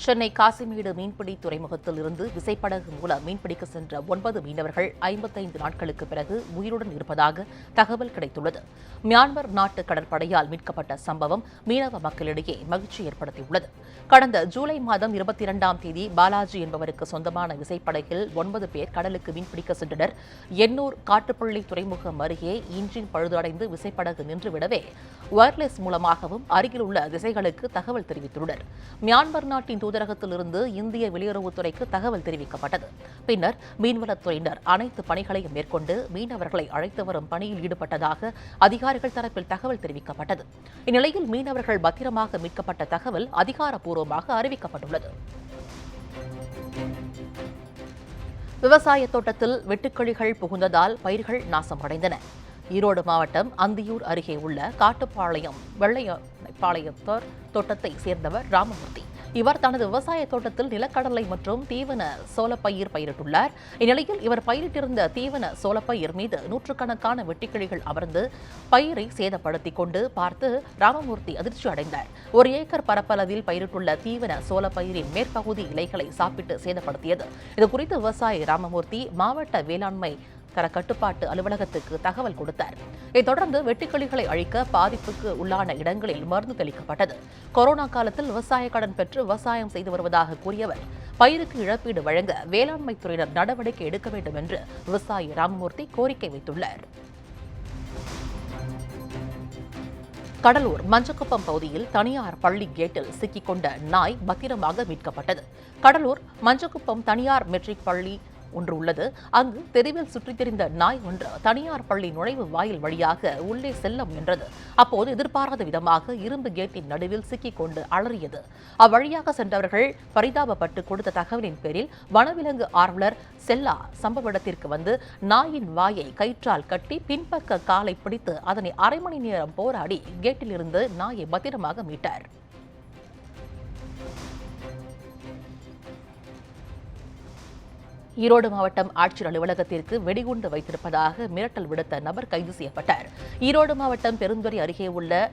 சென்னை காசிமேடு மீன்பிடி துறைமுகத்தில் இருந்து விசைப்படகு மூலம் மீன்பிடிக்க சென்ற 9 மீனவர்கள் 55 நாட்களுக்கு பிறகு உயிருடன் இருப்பதாக தகவல் கிடைத்துள்ளது. மியான்மர் நாட்டு கடற்படையால் மீட்கப்பட்ட சம்பவம் மீனவ மக்களிடையே மகிழ்ச்சி ஏற்படுத்தியுள்ளது. கடந்த ஜூலை மாதம் 22ஆம் தேதி பாலாஜி என்பவருக்கு சொந்தமான விசைப்படகில் 9 பேர் கடலுக்கு மீன்பிடிக்க சென்றனர். எண்ணூர் காட்டுப்பள்ளி துறைமுகம் அருகே இன்ஜின் பழுதடைந்து விசைப்படகு நின்றுவிடவே வயர்லெஸ் மூலமாகவும் அருகிலுள்ள திசைகளுக்கு தகவல் தெரிவித்துள்ளனர். மியான்மர் நாட்டின் தூதரகத்திலிருந்து இந்திய வெளியுறவுத்துறைக்கு தகவல் தெரிவிக்கப்பட்டது. பின்னர் மீன்வளத்துறையினர் அனைத்து பணிகளையும் மேற்கொண்டு மீனவர்களை அழைத்து வரும் பணியில் ஈடுபட்டதாக அதிகாரிகள் தரப்பில் தகவல் தெரிவிக்கப்பட்டது. இந்நிலையில் மீனவர்கள் பத்திரமாக மீட்கப்பட்ட தகவல் அதிகாரப்பூர்வமாக அறிவிக்கப்பட்டுள்ளது. விவசாய தோட்டத்தில் வெட்டுக்கிளிகள் புகுந்ததால் பயிர்கள் நாசமடைந்தன. ஈரோடு மாவட்டம் அந்தியூர் அருகே உள்ள காட்டுப்பாளையம் வெள்ளைப்பாளையத்தோர் தோட்டத்தை சேர்ந்தவர் ராமமூர்த்தி. இவர் தனது விவசாய தோட்டத்தில் நிலக்கடலை மற்றும் தீவன சோளப்பயிர் பயிரிட்டுள்ளார். இந்நிலையில் இவர் பயிரிட்டிருந்த தீவன சோளப்பயிர் மீது நூற்றுக்கணக்கான வெட்டுக்கிளிகள் அமர்ந்து பயிரை சேதப்படுத்திக் கொண்டு பார்த்து ராமமூர்த்தி அதிர்ச்சி அடைந்தார். 1 ஏக்கர் பரப்பளவில் பயிரிட்டுள்ள தீவன சோளப்பயிரின் மேற்பகுதி இலைகளை சாப்பிட்டு சேதப்படுத்தியது. இதுகுறித்து விவசாயி ராமமூர்த்தி மாவட்ட வேளாண்மை தர கட்டுப்பாட்டு அலுவலகத்துக்கு தகவல் கொடுத்தார். இதைத் தொடர்ந்து வெட்டுக்கிளிகளை அழிக்க பாதிப்புக்கு உள்ளான இடங்களில் மருந்து தெளிக்கப்பட்டது. கொரோனா காலத்தில் விவசாய கடன் பெற்று விவசாயம் செய்து வருவதாக கூறியவர் பயிருக்கு இழப்பீடு வழங்க வேளாண்மை துறையினர் நடவடிக்கை எடுக்க வேண்டும் என்று விவசாயி ராமமூர்த்தி கோரிக்கை வைத்துள்ளார். கடலூர் மஞ்சக்குப்பம் பகுதியில் தனியார் பள்ளி கேட்டில் சிக்கிக்கொண்ட நாய் பத்திரமாக மீட்கப்பட்டது. கடலூர் மஞ்சக்குப்பம் தனியார் மெட்ரிக் பள்ளி ஒன்று உள்ளது. அங்கு தெருவில் சுற்றித் திரிந்த நாய் ஒன்று தனியார் பள்ளி நுழைவு வாயில் வழியாக உள்ளே செல்ல முயன்றது. அப்போது எதிர்பாராத விதமாக இரும்பு கேட்டின் நடுவில் சிக்கிக் கொண்டு அலறியது. அவ்வழியாக சென்றவர்கள் பரிதாபப்பட்டு கொடுத்த தகவலின் பேரில் வனவிலங்கு ஆர்வலர் செல்லா சம்பவ இடத்திற்கு வந்து நாயின் வாயை கயிற்றால் கட்டி பின்பக்க காலை பிடித்து அதனை அரை மணி நேரம் போராடி கேட்டிலிருந்து நாயை பத்திரமாக மீட்டார். ஈரோடு மாவட்டம் ஆட்சியர் அலுவலகத்திற்கு வெடிகுண்டு வைத்திருப்பதாக மிரட்டல் விடுத்த நபர் கைது செய்யப்பட்டார். ஈரோடு மாவட்டம் பெருந்துறை அருகே உள்ள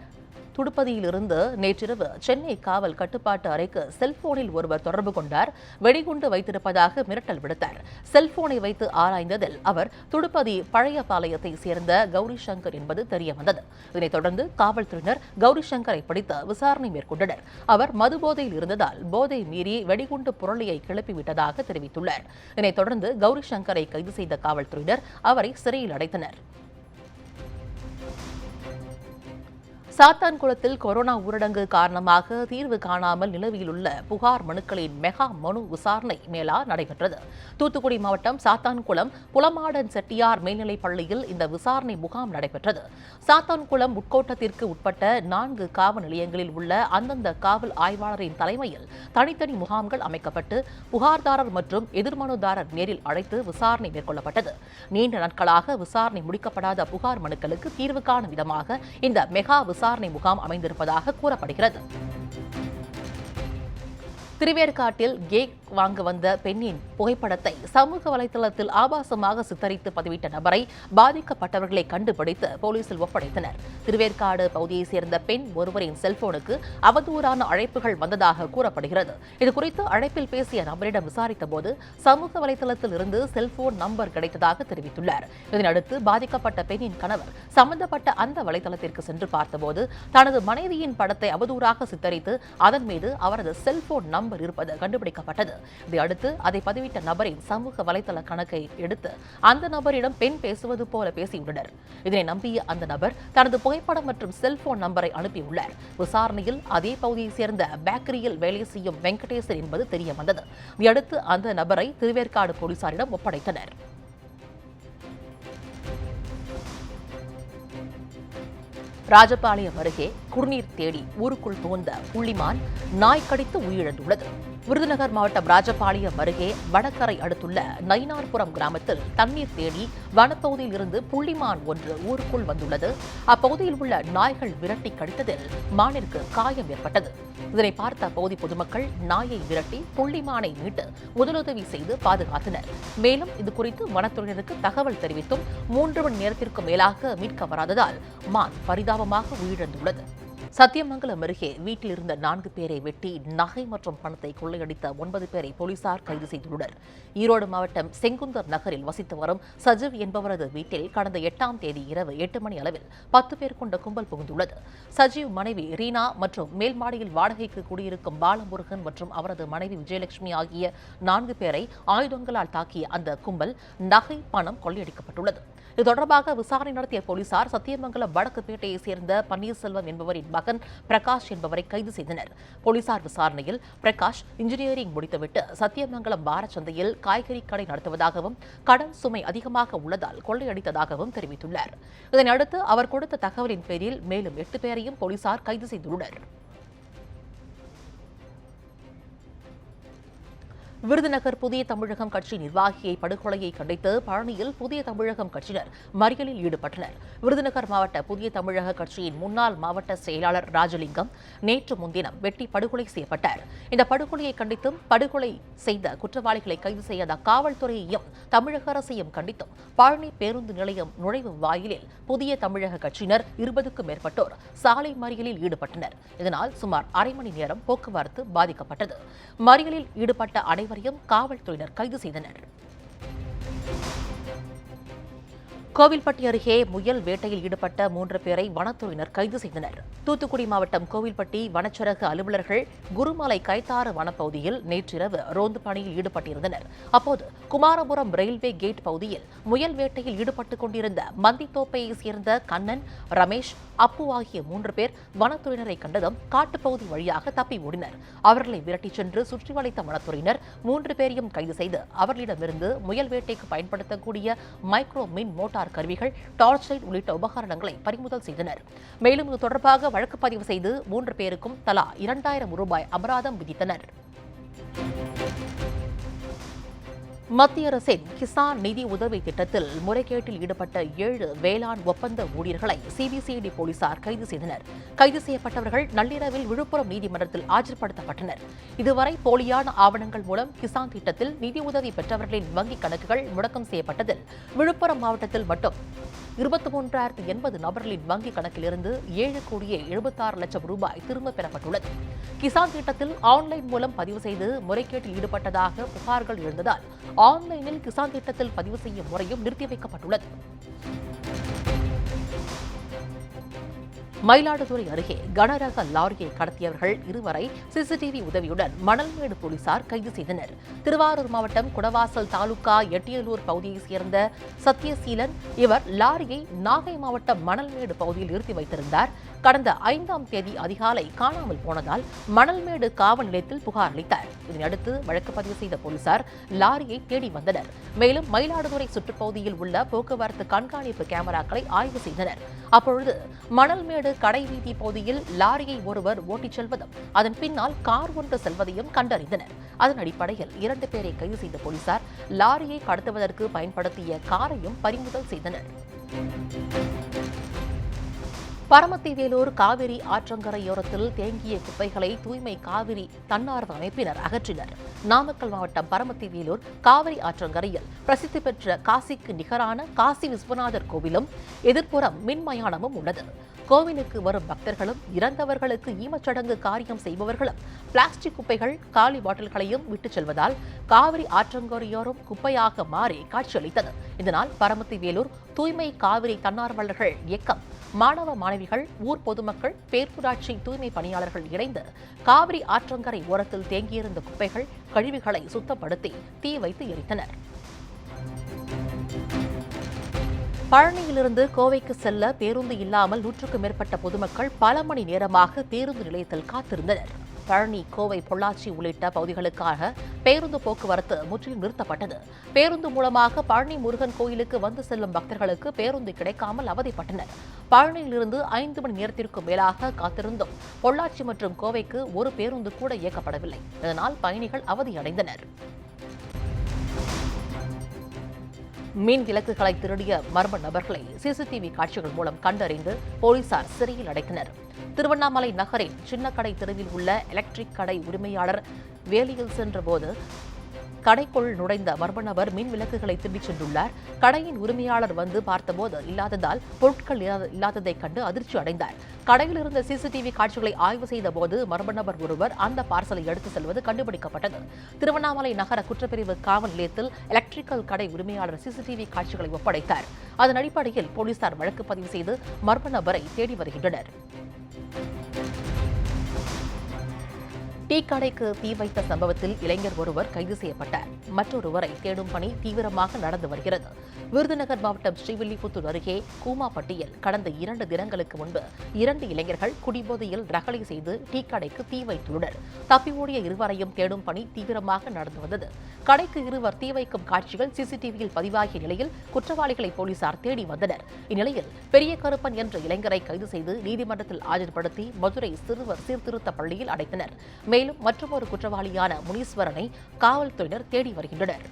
துடுப்பதியிலிருந்து நேற்றிரவு சென்னை காவல் கட்டுப்பாட்டு அறைக்கு செல்போனில் ஒருவர் தொடர்பு கொண்டார். வெடிகுண்டு வைத்திருப்பதாக மிரட்டல் விடுத்தார். செல்போனை வைத்து ஆராய்ந்ததில் அவர் துடுப்பதி பழையபாளையத்தை சேர்ந்த கௌரி சங்கர் என்பது தெரியவந்தது. இதனைத் தொடர்ந்து காவல்துறையினர் கௌரி சங்கரை பிடித்து விசாரணை மேற்கொண்டனர். அவர் மதுபோதையில் இருந்ததால் போதை மீறி வெடிகுண்டு புரளியை கிளப்பிவிட்டதாக தெரிவித்துள்ளார். இதனைத் தொடர்ந்து கௌரி சங்கரை கைது செய்த காவல்துறையினர் அவரை சிறையில் அடைத்தனர். சாத்தான்குளத்தில் கொரோனா ஊரடங்கு காரணமாக தீர்வு காணாமல் நிலுவையில் உள்ள புகார் மனுக்களின் மெகா மனு விசாரணை மேலா நடைபெற்றது. தூத்துக்குடி மாவட்டம் சாத்தான்குளம் புலமாடன் செட்டியார் மேல்நிலைப் பள்ளியில் இந்த விசாரணை முகாம் நடைபெற்றது. சாத்தான்குளம் உட்கோட்டத்திற்கு உட்பட்ட 4 காவல் நிலையங்களில் உள்ள அந்தந்த காவல் ஆய்வாளரின் தலைமையில் தனித்தனி முகாம்கள் அமைக்கப்பட்டு புகார்தாரர் மற்றும் எதிர்மனுதாரர் நேரில் அழைத்து விசாரணை மேற்கொள்ளப்பட்டது. நீண்ட நாட்களாக விசாரணை முடிக்கப்படாத புகார் மனுக்களுக்கு தீர்வு காணும் விதமாக இந்த மெகா விசாரணை முகாம் அமைந்திருப்பதாக கூறப்படுகிறது. திருவேற்காட்டில் கேக் வாங்க வந்த பெண்ணின் புகைப்படத்தை சமூக வலைதளத்தில் ஆபாசமாக சித்தரித்து பதிவிட்ட நபரை பாதிக்கப்பட்டவர்களை கண்டுபிடித்து போலீசில் ஒப்படைத்தனர். திருவேற்காடு பகுதியைச் சேர்ந்த பெண் ஒருவரின் செல்போனுக்கு அவதூறான அழைப்புகள் வந்ததாக கூறப்படுகிறது. இதுகுறித்து அழைப்பில் பேசிய நபரிடம் விசாரித்த போது சமூக வலைதளத்தில் இருந்து செல்போன் நம்பர் கிடைத்ததாக தெரிவித்துள்ளார். இதனையடுத்து பாதிக்கப்பட்ட பெண்ணின் கணவர் சம்பந்தப்பட்ட அந்த வலைதளத்திற்கு சென்று பார்த்தபோது தனது மனைவியின் படத்தை அவதூறாக சித்தரித்து அதன் மீது அவரது செல்போன் நம்பர் இருப்பது கண்டுபிடிக்கப்பட்டது. இதையடுத்து அதை பதிவிட்ட நபரின் சமூக வலைதள கணக்கை எடுத்து அந்த நபரிடம் பெண் பேசுவது போல பேசியுள்ளனர். இதனை நம்பிய அந்த நபர் தனது புகைப்படம் மற்றும் செல்போன் நம்பரை அனுப்பியுள்ளார். விசாரணையில் அதே பகுதியைச் சேர்ந்த பேக்கரியில் வேலை செய்யும் வெங்கடேசன் என்பது தெரியவந்தது. இதையடுத்து அந்த நபரை திருவேற்காடு போலீசாரிடம் ஒப்படைத்தனர். ராஜபாளையம் அருகே குடிநீர் தேடி ஊருக்குள் புகுந்த புள்ளிமான் நாய் கடித்து உயிரிழந்துள்ளது. விருதுநகர் மாவட்டம் ராஜபாளையம் அருகே வடகரை அடுத்துள்ள நயினார்புரம் கிராமத்தில் தண்ணீர் தேடி வனப்பகுதியில் இருந்து புள்ளிமான் ஒன்று ஊருக்குள் வந்துள்ளது. அப்பகுதியில் உள்ள நாய்கள் விரட்டி கடித்ததில் மானிற்கு காயம் ஏற்பட்டது. இதனை பார்த்த அப்பகுதி பொதுமக்கள் நாயை விரட்டி புள்ளிமானை மீட்டு முதலுதவி செய்து பாதுகாத்தனர். மேலும் இதுகுறித்து வனத்துறையினருக்கு தகவல் தெரிவித்தும் 3 மணி நேரத்திற்கு மேலாக மீட்க வராததால் மான் பரிதாபமாக உயிரிழந்துள்ளது. சத்தியமங்கலம் அருகே வீட்டில் இருந்த 4 பேரை வெட்டி நகை மற்றும் பணத்தை கொள்ளையடித்த 9 பேரை போலீசார் கைது செய்துள்ளனர். ஈரோடு மாவட்டம் செங்குந்தர் நகரில் வசித்து வரும் சஜிவ் என்பவரது வீட்டில் கடந்த 8ஆம் தேதி இரவு 8 மணி அளவில் 10 பேர் கொண்ட கும்பல் புகுந்துள்ளது. சஜீவ் மனைவி ரீனா மற்றும் மேல் மாடியில் வாடகைக்கு குடியிருக்கும் பாலமுருகன் மற்றும் அவரது மனைவி விஜயலட்சுமி ஆகிய 4 பேரை ஆயுதங்களால் தாக்கிய அந்த கும்பல் நகை, பணம் கொள்ளையடிக்கப்பட்டுள்ளது. இது தொடர்பாக விசாரணை நடத்திய போலீசார் சத்தியமங்கலம் வடக்கு பேட்டையைச் சேர்ந்த பன்னீர்செல்வம் என்பவரின் மகன் பிரகாஷ் என்பவரை கைது செய்தனர். போலீசார் விசாரணையில் பிரகாஷ் இன்ஜினியரிங் முடித்துவிட்டு சத்தியமங்கலம் வாரச்சந்தையில் காய்கறி கடை நடத்துவதாகவும் கடன் சுமை அதிகமாக உள்ளதால் கொள்ளையடித்ததாகவும் தெரிவித்துள்ளார். இதனையடுத்து அவர் கொடுத்த தகவலின் பேரில் மேலும் 8 பேரையும் போலீசார் கைது செய்துள்ளனர். விருதுநகர் புதிய தமிழகம் கட்சி நிர்வாகியை படுகொலையை கண்டித்து பழனியில் புதிய தமிழகம் கட்சியினர் மறியலில் ஈடுபட்டனர். விருதுநகர் மாவட்ட புதிய தமிழக கட்சியின் முன்னாள் மாவட்ட செயலாளர் ராஜலிங்கம் நேற்று முன்தினம் வெட்டி படுகொலை செய்யப்பட்டார். இந்த படுகொலையை கண்டித்தும் படுகொலை செய்த குற்றவாளிகளை கைது செய்யாத காவல்துறையையும் தமிழக அரசையும் கண்டித்தும் பழனி பேருந்து நிலையம் நுழைவு வாயிலில் புதிய தமிழக கட்சியினர் 20க்கும் மேற்பட்டோர் சாலை மறியலில் ஈடுபட்டனர். இதனால் சுமார் அரை மணி நேரம் போக்குவரத்து பாதிக்கப்பட்டது. மறியலில் ஈடுபட்ட அனைவரையும் காவல்துறையினர் கைது செய்தனர். கோவில்பட்டி அருகே முயல் வேட்டையில் ஈடுபட்ட 3 பேரை வனத்துறையினர் கைது செய்தனர். தூத்துக்குடி மாவட்டம் கோவில்பட்டி வனச்சரக அலுவலர்கள் குருமலை கைத்தாறு வனப்பகுதியில் நேற்றிரவு ரோந்து பணியில் ஈடுபட்டிருந்தனர். அப்போது குமாரபுரம் ரயில்வே கேட் பகுதியில் முயல் வேட்டையில் ஈடுபட்டுக் கொண்டிருந்த மந்தித்தோப்பையை சேர்ந்த கண்ணன், ரமேஷ், அப்பு ஆகிய 3 பேர் வனத்துறையினரை கண்டதும் காட்டுப்பகுதி வழியாக தப்பி ஓடினர். அவர்களை விரட்டிச் சென்று சுற்றி வளைத்த வனத்துறையினர் 3 பேரையும் கைது செய்து அவர்களிடமிருந்து முயல் வேட்டைக்கு பயன்படுத்தக்கூடிய மைக்ரோ மின் மோட்டார் கருவிகள், டார்ச் லைட் உள்ளிட்ட உபகரணங்களை பறிமுதல் செய்தனர். மேலும் இது தொடர்பாக வழக்கு பதிவு செய்து 3 பேருக்கும் தலா 2000 ரூபாய் அபராதம் விதித்தனர். மத்திய அரசின் கிசான் நிதி உதவி திட்டத்தில் முறைகேட்டில் ஈடுபட்ட 7 வேளாண் ஒப்பந்த ஊழியர்களை சிபிசிஐடி போலீசார் கைது செய்தனர். கைது செய்யப்பட்டவர்கள் நள்ளிரவில் விழுப்புரம் நீதிமன்றத்தில் ஆஜர்படுத்தப்பட்டனர். இதுவரை போலியான ஆவணங்கள் மூலம் கிசான் திட்டத்தில் நிதி உதவி பெற்றவர்களின் வங்கிக் கணக்குகள் முடக்கம் செய்யப்பட்டதில் விழுப்புரம் மாவட்டத்தில் மட்டும் 23,080 நபர்களின் வங்கிக் கணக்கிலிருந்து 7,76,00,000 ரூபாய் திரும்பப் பெறப்பட்டுள்ளது. கிசான் திட்டத்தில் ஆன்லைன் மூலம் பதிவு செய்து முறைகேட்டில் ஈடுபட்டதாக புகார்கள் எழுந்ததால் ஆன்லைனில் கிசான் திட்டத்தில் பதிவு செய்யும் முறையும் நிறுத்தி வைக்கப்பட்டுள்ளது. மயிலாடுதுறை அருகே கனரக லாரியை கடத்தியவர்கள் 2 சிசிடிவி உதவியுடன் மணல்மேடு போலீசார் கைது செய்தனர். திருவாரூர் மாவட்டம் குடவாசல் தாலுகா எட்டியலூர் பகுதியைச் சேர்ந்த சத்யசீலன் இவர் லாரியை நாகை மாவட்டம் மணல்மேடு பகுதியில் நிறுத்தி வைத்திருந்தார். கடந்த 5ஆம் தேதி அதிகாலை காணாமல் போனதால் மணல்மேடு காவல் நிலையத்தில் புகார் அளித்தார். இதனையடுத்து வழக்கு பதிவு செய்த போலீசார் லாரியை தேடி வந்தனர். மேலும் மயிலாடுதுறை சுற்றுப்பகுதியில் உள்ள போக்குவரத்து கண்காணிப்பு கேமராக்களை ஆய்வு செய்தனர். அப்பொழுது மணல்மேடு கடைவீதி பகுதியில் லாரியை ஒருவர் ஓட்டிச் செல்வதும் அதன் பின்னால் கார் ஒன்று செல்வதையும் கண்டறிந்தனர். அதன் அடிப்படையில் 2 பேரை கைது செய்த போலீசார் லாரியை கடத்துவதற்கு பயன்படுத்திய காரையும் பறிமுதல் செய்தனர். பரமத்திவேலூர் காவிரி ஆற்றங்கரையோரத்தில் தேங்கிய குப்பைகளை தூய்மை காவிரி தன்னார்வ அமைப்பினர் அகற்றினர். நாமக்கல் மாவட்டம் பரமத்திவேலூர் காவிரி ஆற்றங்கரையில் பிரசித்தி பெற்ற காசிக்கு நிகரான காசி விஸ்வநாதர் கோவிலும் எதிர்ப்புறம் மின்மயானமும் உள்ளது. கோவிலுக்கு வரும் பக்தர்களும் இறந்தவர்களுக்கு ஈமச்சடங்கு காரியம் செய்பவர்களும் பிளாஸ்டிக் குப்பைகள், காலி பாட்டில்களையும் விட்டுச் செல்வதால் காவிரி ஆற்றங்கரையோரம் குப்பையாக மாறி காட்சியளித்தது. இதனால் பரமத்திவேலூர் தூய்மை காவிரி தன்னார்வலர்கள் இயக்கம், மாணவ மாணவிகள், ஊர் பொதுமக்கள், பேரூராட்சி தூய்மை பணியாளர்கள் இணைந்து காவிரி ஆற்றங்கரை ஓரத்தில் தேங்கியிருந்த குப்பைகள், கழிவுகளை சுத்தப்படுத்தி தீ வைத்து எரித்தனர். பழனியிலிருந்து கோவைக்கு செல்ல பேருந்து இல்லாமல் 100க்கும் மேற்பட்ட பொதுமக்கள் பல மணி நேரமாக பேருந்து நிலையத்தில் காத்திருந்தனர். பழனி, கோவை, பொள்ளாச்சி உள்ளிட்ட பகுதிகளுக்காக பேருந்து போக்குவரத்து முற்றிலும் நிறுத்தப்பட்டது. பேருந்து மூலமாக பழனி முருகன் கோயிலுக்கு வந்து செல்லும் பக்தர்களுக்கு பேருந்து கிடைக்காமல் அவதிப்பட்டனர். பழனியிலிருந்து 5 மணி நேரத்திற்கும் மேலாக காத்திருந்தும் பொள்ளாச்சி மற்றும் கோவைக்கு ஒரு பேருந்து கூட இயக்கப்படவில்லை. இதனால் பயணிகள் அவதியடைந்தனர். மீன் விலக்குகளை திருடிய மர்ம நபர்களை சிசிடிவி காட்சிகள் மூலம் கண்டறிந்து போலீசார் சிறையில் அடைத்தனர். திருவண்ணாமலை நகரின் சின்னக்கடை தெருவில் உள்ள எலக்ட்ரிக் கடை உரிமையாளர் வேலையில் சென்றபோது கடைக்குள் நுழைந்த மர்ம நபர் மின் விளக்குகளை திருடிச் சென்றுள்ளார். கடையின் உரிமையாளர் வந்து பார்த்தபோது இல்லாததால் பொருட்கள் இல்லாததைக் கண்டு அதிர்ச்சி அடைந்தார். கடையில் இருந்த சிசிடிவி காட்சிகளை ஆய்வு செய்த போது மர்ம நபர் ஒருவர் அந்த பார்சலை எடுத்து செல்வது கண்டுபிடிக்கப்பட்டது. திருவண்ணாமலை நகர குற்றப்பிரிவு காவல் நிலையத்தில் எலக்ட்ரிக்கல் கடை உரிமையாளர் சிசிடிவி காட்சிகளை ஒப்படைத்தார். அதன் அடிப்படையில் போலீசார் வழக்கு பதிவு செய்து மர்ம நபரை தேடி வருகின்றனர். டீ கடைக்கு தீ வைத்த சம்பவத்தில் இளைஞர் ஒருவர் கைது செய்யப்பட்டார். மற்றொருவரை தேடும் பணி தீவிரமாக நடந்து வருகிறது. விருதுநகர் மாவட்டம் ஸ்ரீவில்லிபுத்தூர் அருகே கூமாப்பட்டியில் கடந்த 2 தினங்களுக்கு முன்பு 2 இளைஞர்கள் குடிபோதையில் ரகளை செய்து டீ கடைக்கு தீ வைத்துள்ளனர். தப்பி ஓடிய இருவரையும் தேடும் பணி தீவிரமாக நடந்து வந்தது. கடைக்கு இருவர் தீ வைக்கும் காட்சிகள் சிசிடிவியில் பதிவாகிய நிலையில் குற்றவாளிகளை போலீசார் தேடி வந்தனர். இந்நிலையில் பெரிய கருப்பன் என்ற இளைஞரை கைது செய்து நீதிமன்றத்தில் ஆஜர்படுத்தி மதுரை சிறுவர் சீர்திருத்த பள்ளியில் அடைத்தனர். மேலும் மற்றொரு குற்றவாளியான முனீஸ்வரனை காவல்துறையினர் தேடி வருகின்றனர்.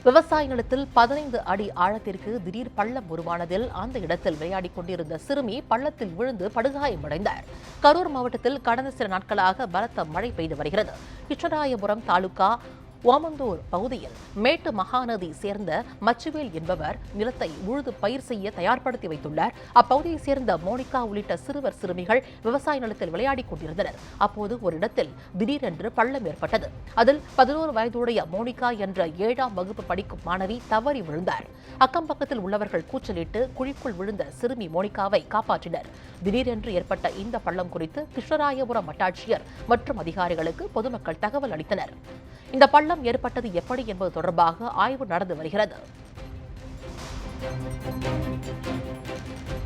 விவசாய நிலத்தில் 15 அடி ஆழத்திற்கு திடீர் பள்ளம் உருவானதில் அந்த இடத்தில் விளையாடிக் கொண்டிருந்த சிறுமி பள்ளத்தில் விழுந்து படுகாயமடைந்தார். கரூர் மாவட்டத்தில் கடந்த சில நாட்களாக பலத்த மழை பெய்து வருகிறது. கிருஷ்ணராயபுரம் தாலுகா ஓமந்தூர் பகுதியில் மேட்டு மகாநதி சேர்ந்த மச்சுவேல் என்பவர் நிலத்தை உழுது பயிர் செய்ய தயார்படுத்தி வைத்துள்ளார். அப்பகுதியைச் சேர்ந்த மோனிகா உள்ளிட்ட சிறுவர் சிறுமிகள் விவசாய நிலத்தில் விளையாடிக் கொண்டிருந்தனர். அப்போது ஒரு இடத்தில் திடீரென்று பள்ளம் ஏற்பட்டது. அதில் 11 வயதுடைய மோனிகா என்ற 7ஆம் வகுப்பு படிக்கும் மாணவி தவறி விழுந்தார். அக்கம் பக்கத்தில் உள்ளவர்கள் கூச்சலிட்டு குழிக்குள் விழுந்த சிறுமி மோனிகாவை காப்பாற்றினர். திடீரென்று ஏற்பட்ட இந்த பள்ளம் குறித்து கிருஷ்ணராயபுரம் வட்டாட்சியர் மற்றும் அதிகாரிகளுக்கு பொதுமக்கள் தகவல் அளித்தனர். இந்த பள்ளம் ஏற்பட்டது எப்படி என்பது தொடர்பாக ஆய்வு நடந்து வருகிறது.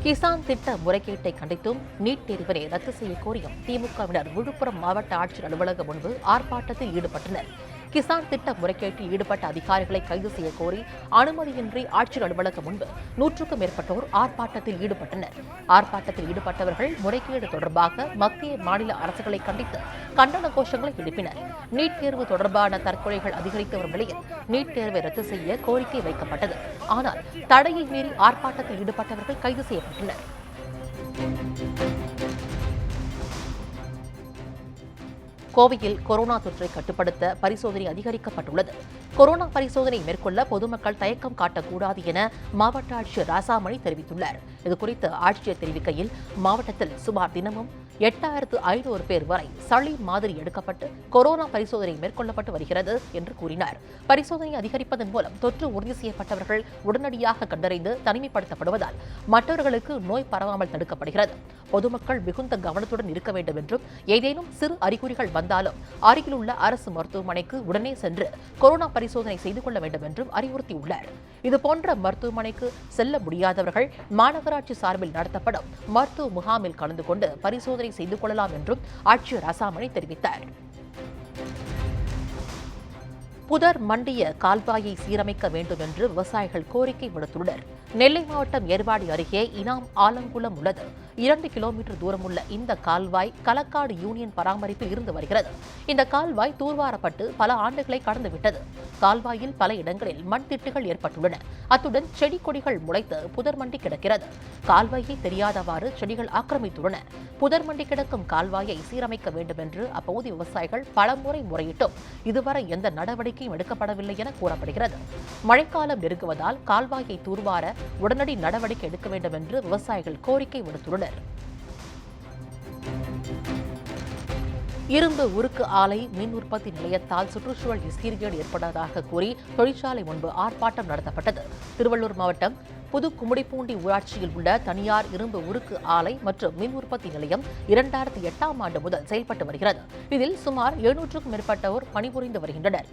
கிசான் திட்ட முறைகேட்டை கண்டித்தும் நீட் தேர்வினை ரத்து செய்ய கோரியும் திமுகவினர் விழுப்புரம் மாவட்ட ஆட்சியர் அலுவலகம் முன்பு ஆர்ப்பாட்டத்தில் ஈடுபட்டனர். கிசான் திட்ட முறைகேட்டில் ஈடுபட்ட அதிகாரிகளை கைது செய்ய கோரி அனுமதியின்றி ஆட்சியர் அலுவலகம் முன்பு 100க்கும் மேற்பட்டோர் ஆர்ப்பாட்டத்தில் ஈடுபட்டனர். ஆர்ப்பாட்டத்தில் ஈடுபட்டவர்கள் முறைகேடு தொடர்பாக மத்திய மாநில அரசுகளை கண்டித்து கண்டன கோஷங்களை எழுப்பினர். நீட் தேர்வு தொடர்பான தற்கொலைகள் அதிகரித்து வரும் நிலையில் நீட் தேர்வை ரத்து செய்ய கோரிக்கை வைக்கப்பட்டது. ஆனால் தடையை மீறி ஆர்ப்பாட்டத்தில் ஈடுபட்டவர்கள் கைது செய்யப்பட்டனர். கோவையில் கொரோனா தொற்றை கட்டுப்படுத்த பரிசோதனை அதிகரிக்கப்பட்டுள்ளது. கொரோனா பரிசோதனை மேற்கொள்ள பொதுமக்கள் தயக்கம் காட்டக்கூடாது என மாவட்ட ஆட்சியர் ராசாமணி தெரிவித்துள்ளார். இதுகுறித்து ஆட்சியர் தெரிவிக்கையில், மாவட்டத்தில் சுமார் தினமும் 8500 பேர் வரை சளி மாதிரி எடுக்கப்பட்டு கொரோனா பரிசோதனை மேற்கொள்ளப்பட்டு வருகிறது என்று கூறினார். பரிசோதனை அதிகரிப்பதன் மூலம் தொற்று உறுதி செய்யப்பட்டவர்கள் உடனடியாக கண்டறிந்து தனிமைப்படுத்தப்படுவதால் மற்றவர்களுக்கு நோய் பரவாமல் தடுக்கப்படுகிறது. பொதுமக்கள் மிகுந்த கவனத்துடன் இருக்க வேண்டும் என்றும், ஏதேனும் சிறு அறிகுறிகள் வந்தாலும் அருகிலுள்ள அரசு மருத்துவமனைக்கு உடனே சென்று கொரோனா பரிசோதனை செய்து கொள்ள வேண்டும் என்றும் அறிவுறுத்தியுள்ளார். இதுபோன்ற மருத்துவமனைக்கு செல்ல முடியாதவர்கள் மாநகராட்சி சார்பில் நடத்தப்படும் மருத்துவ முகாமில் கலந்து கொண்டு பரிசோதனை செய்து கொள்ளலாம் என்றும் ஆட்சியர் ராசாமணி தெரிவித்தார். புதர் மண்டிய கால்வாயை சீரமைக்க வேண்டும் என்று விவசாயிகள் கோரிக்கை விடுத்துள்ளனர். நெல்லை மாவட்டம் ஏர்வாடி அருகே இனாம் ஆலங்குளம் உள்ளது. 2 கிலோமீட்டர் தூரம் உள்ள இந்த கால்வாய் களக்காடு யூனியன் பராமரிப்பில் இருந்து வருகிறது. இந்த கால்வாய் தூர்வாரப்பட்டு பல ஆண்டுகளை கடந்துவிட்டது. கால்வாயில் பல இடங்களில் மண் திட்டுகள் ஏற்பட்டுள்ளன. அத்துடன் செடி கொடிகள் முளைத்து புதர் மண்டி கிடக்கிறது. கால்வாயை தெரியாதவாறு செடிகள் ஆக்கிரமித்துள்ளன. புதர் மண்டி கிடக்கும் கால்வாயை சீரமைக்க வேண்டும் என்று அப்பகுதி விவசாயிகள் பலமுறை முறையிட்டும் இதுவரை எந்த நடவடிக்கையும் எடுக்கப்படவில்லை என கூறப்படுகிறது. மழைக்காலம் நெருங்குவதால் கால்வாயை தூர்வார உடனடி நடவடிக்கை எடுக்க வேண்டும் என்று விவசாயிகள் கோரிக்கை விடுத்துள்ளனர். இரும்பு உருக்கு ஆலை மின் உற்பத்தி நிலையத்தால் சுற்றுச்சூழல் சீர்கேடு ஏற்பட்டதாக கூறி தொழிற்சாலை முன்பு ஆர்ப்பாட்டம் நடத்தப்பட்டது. திருவள்ளூர் மாவட்டம் புதுக்கும்மிடிப்பூண்டி ஊராட்சியில் உள்ள தனியார் இரும்பு உருக்கு ஆலை மற்றும் மின் உற்பத்தி நிலையம் 2008ஆம் ஆண்டு முதல் செயல்பட்டு வருகிறது. இதில் சுமார் 700க்கும் மேற்பட்டோர் பணிபுரிந்து வருகின்றனர்.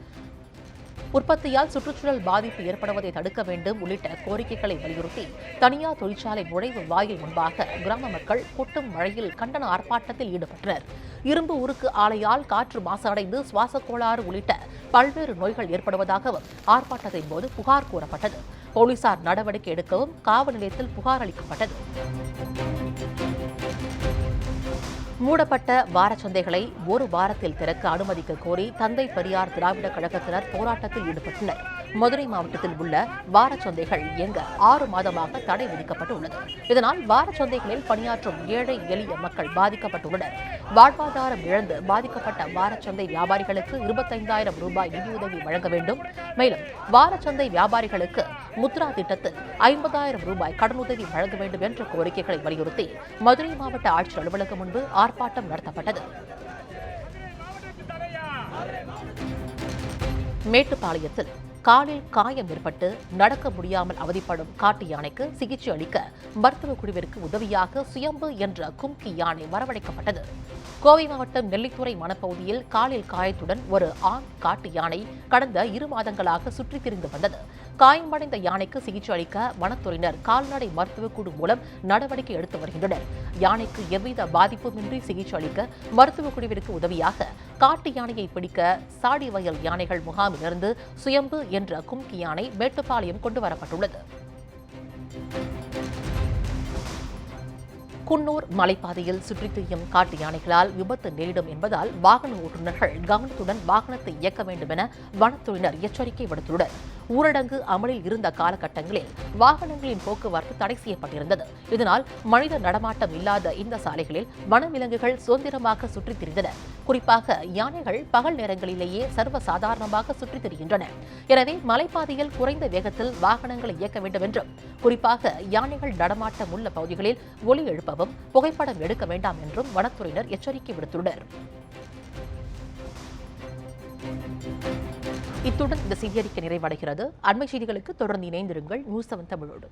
உற்பத்தியால் சுற்றுச்சூழல் பாதிப்பு ஏற்படுவதை தடுக்க வேண்டும் உள்ளிட்ட கோரிக்கைகளை வலியுறுத்தி தனியார் தொழிற்சாலை நுழைவு வாயில் முன்பாக கிராம மக்கள் கொட்டும் மழையில் கண்டன ஆர்ப்பாட்டத்தில் ஈடுபட்டனர். இரும்பு உருக்கு ஆலையால் காற்று மாசடைந்து சுவாச கோளாறு உள்ளிட்ட பல்வேறு நோய்கள் ஏற்படுவதாகவும் ஆர்ப்பாட்டத்தின் போது புகார் கூறப்பட்டது. போலீசார் நடவடிக்கை எடுக்கவும் காவல் நிலையத்தில் புகார் அளிக்கப்பட்டது. மூடப்பட்ட வாரச்சந்தைகளை ஒரு வாரத்தில் திறக்க அனுமதிக்க கோரி தந்தை பெரியார் திராவிட கழகத்தினர் போராட்டத்தில் ஈடுபட்டனர். மதுரை மாவட்டத்தில் உள்ள வாரச்சந்தைகள் இயங்க 6 மாதமாக தடை விதிக்கப்பட்டுள்ளது. இதனால் வாரச்சந்தைகளில் பணியாற்றும் ஏழை எளிய மக்கள் பாதிக்கப்பட்டுள்ளனர். வாழ்வாதாரம் இழந்து பாதிக்கப்பட்ட வாரச்சந்தை வியாபாரிகளுக்கு 25,000 ரூபாய் நிதியுதவி வழங்க வேண்டும். மேலும் வாரச்சந்தை வியாபாரிகளுக்கு முத்ரா திட்டத்தில் 50,000 ரூபாய் கடனுதவி வழங்க வேண்டும் என்ற கோரிக்கைகளை வலியுறுத்தி மதுரை மாவட்ட ஆட்சியர் அலுவலகம் முன்பு ஆர்ப்பாட்டம் நடத்தப்பட்டது. மேட்டுப்பாளையத்தில் காலில் காயம் ஏற்பட்டு நடக்க முடியாமல் அவதிப்படும் காட்டு யானைக்கு சிகிச்சை அளிக்க மருத்துவ குழுவிற்கு உதவியாக சுயம்பு என்ற கும்கி யானை வரவழைக்கப்பட்டது. கோவை மாவட்டம் நெல்லித்துறை வனப்பகுதியில் காலில் காயத்துடன் ஒரு ஆண் காட்டு யானை கடந்த 2 மாதங்களாக சுற்றித் திரிந்து வந்தது. காயமடைந்த யானைக்கு சிகிச்சை அளிக்க வனத்துறையினர் கால்நடை மருத்துவக் குழு மூலம் நடவடிக்கை எடுத்து வருகின்றனர். யானைக்கு எவ்வித பாதிப்புமின்றி சிகிச்சை அளிக்க மருத்துவக் குழுவிற்கு உதவியாக காட்டு யானையை பிடிக்க சாடிவயல் யானைகள் முகாமிலிருந்து சுயம்பு என்ற கும்கி யானை மேட்டுப்பாளையம் கொண்டு வரப்பட்டுள்ளது. குன்னூர் மலைப்பாதையில் சுற்றித் திரியும் காட்டு யானைகளால் விபத்து நேரிடும் என்பதால் வாகன ஓட்டுநர்கள் கவனத்துடன் வாகனத்தை இயக்க வேண்டும் என வனத்துறையினர் எச்சரிக்கை விடுத்துள்ளனர். ஊரடங்கு அமலில் இருந்த காலகட்டங்களில் வாகனங்களின் போக்குவரத்து தடை செய்யப்பட்டிருந்தது. இதனால் மனித நடமாட்டம் இல்லாத இந்த சாலைகளில் வனவிலங்குகள் சுதந்திரமாக சுற்றித் திரிந்தன. குறிப்பாக யானைகள் பகல் நேரங்களிலேயே சர்வசாதாரணமாக சுற்றித் திரிகின்றன. எனவே மலைப்பாதையில் குறைந்த வேகத்தில் வாகனங்களை இயக்க வேண்டும் என்றும், குறிப்பாக யானைகள் நடமாட்டம் உள்ள பகுதிகளில் ஒலி எழுப்பவும் புகைப்படம் எடுக்க வேண்டாம் என்றும் வனத்துறையினர் எச்சரிக்கை விடுத்துள்ளனர். இத்துடன் இந்த செய்தியறிக்கை நிறைவடைகிறது. அண்மை செய்திகளுக்கு தொடர்ந்து இணைந்திருங்கள் நியூஸ் 7 தமிழோடு.